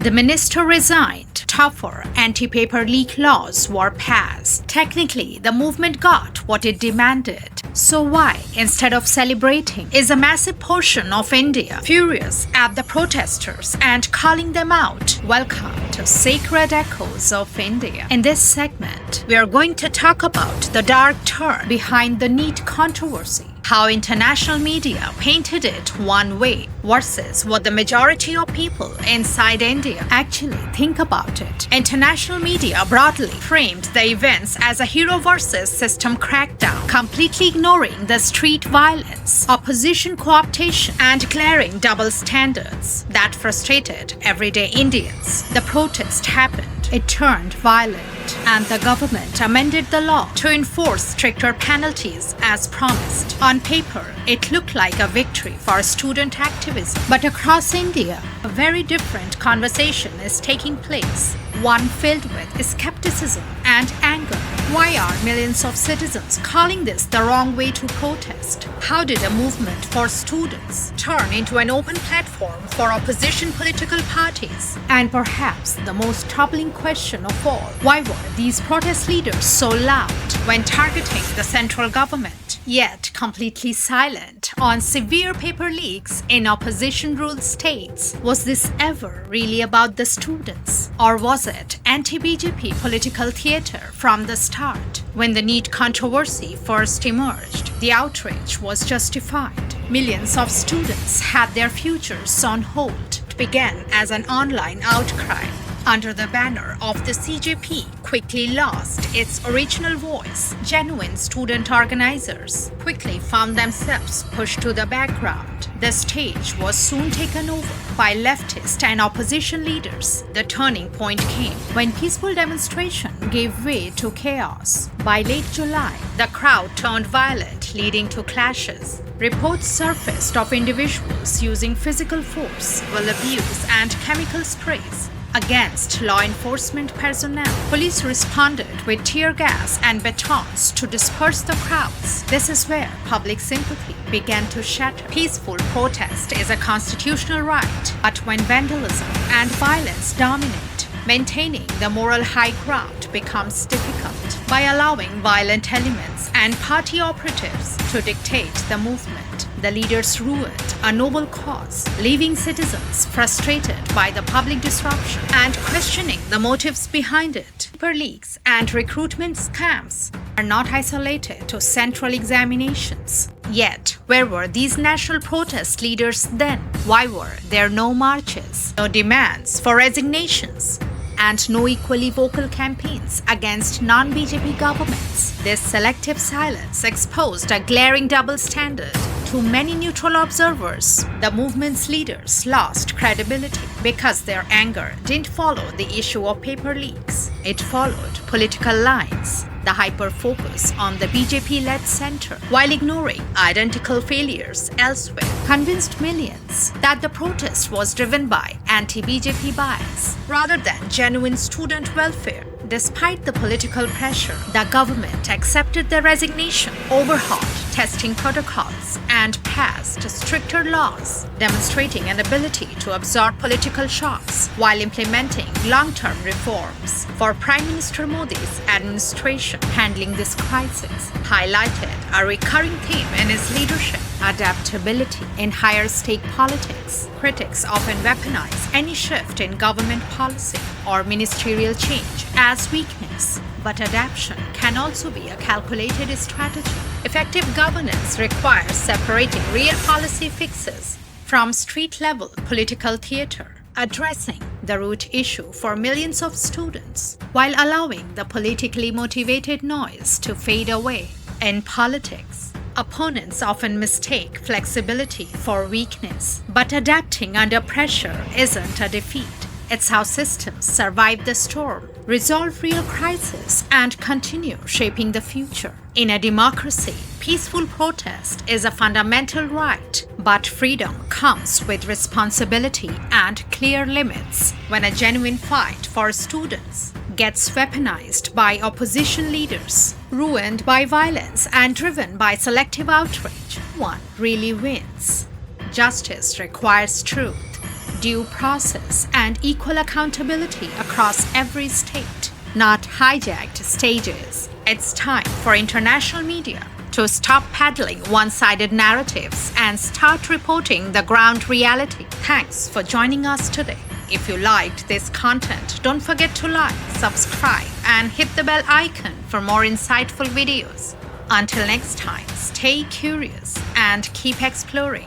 The minister resigned. Tougher anti-paper leak laws were passed. Technically, the movement got what it demanded. So why, instead of celebrating, is a massive portion of India furious at the protesters and calling them out? Welcome to Sacred Echoes of India. In this segment, we are going to talk about the dark turn behind the NEET controversy, how international media painted it one way versus what the majority of people inside India actually think about it. International media broadly framed the events as a hero versus system crackdown, completely ignoring the street violence, opposition co-optation, and glaring double standards that frustrated everyday Indians. The protest happened. It turned violent, and the government amended the law to enforce stricter penalties as promised. On paper, it looked like a victory for student activism. But across India, a very different conversation is taking place, one filled with skepticism and anger. Why are millions of citizens calling this the wrong way to protest? How did a movement for students turn into an open platform for opposition political parties? And perhaps the most troubling question of all, why were these protest leaders so loud when targeting the central government, yet completely silent on severe paper leaks in opposition-ruled states? Was this ever really about the students? Or was it anti-BJP political theater from the start? When the NEET controversy first emerged, the outrage was justified. Millions of students had their futures on hold. It began as an online outcry. Under the banner of the CJP quickly lost its original voice. Genuine student organizers quickly found themselves pushed to the background. The stage was soon taken over by leftist and opposition leaders. The turning point came when peaceful demonstration gave way to chaos. By late July, the crowd turned violent, leading to clashes. Reports surfaced of individuals using physical force, verbal abuse, and chemical sprays against law enforcement personnel. Police responded with tear gas and batons to disperse the crowds. This is where public sympathy began to shatter. Peaceful protest is a constitutional right, but when vandalism and violence dominate, maintaining the moral high ground becomes difficult. By allowing violent elements and party operatives to dictate the movement, the leaders ruined a noble cause, leaving citizens frustrated by the public disruption and questioning the motives behind it. Paper leaks and recruitment scams are not isolated to central examinations. Yet, where were these national protest leaders then? Why were there no marches, no demands for resignations, and no equally vocal campaigns against non-BJP governments? This selective silence exposed a glaring double standard. To many neutral observers, the movement's leaders lost credibility because their anger didn't follow the issue of paper leaks. It followed political lines, the hyper-focus on the BJP-led center, while ignoring identical failures elsewhere, convinced millions that the protest was driven by anti-BJP bias rather than genuine student welfare. Despite the political pressure, the government accepted the resignation, overhauled testing protocols, and passed stricter laws, demonstrating an ability to absorb political shocks while implementing long-term reforms. For Prime Minister Modi's administration, handling this crisis highlighted a recurring theme in his leadership: adaptability in higher stake politics. Critics often weaponize any shift in government policy or ministerial change as weakness, but adaptation can also be a calculated strategy. Effective governance requires separating real policy fixes from street-level political theater, addressing the root issue for millions of students while allowing the politically motivated noise to fade away. In politics, opponents often mistake flexibility for weakness, but adapting under pressure isn't a defeat. It's how systems survive the storm, resolve real crises, and continue shaping the future. In a democracy, peaceful protest is a fundamental right, but freedom comes with responsibility and clear limits. When a genuine fight for students gets weaponized by opposition leaders, ruined by violence, and driven by selective outrage, one really wins. Justice requires truth. due process, and equal accountability across every state, not hijacked stages. It's time for international media to stop peddling one-sided narratives and start reporting the ground reality. Thanks for joining us today. If you liked this content, don't forget to like, subscribe, and hit the bell icon for more insightful videos. Until next time, stay curious and keep exploring.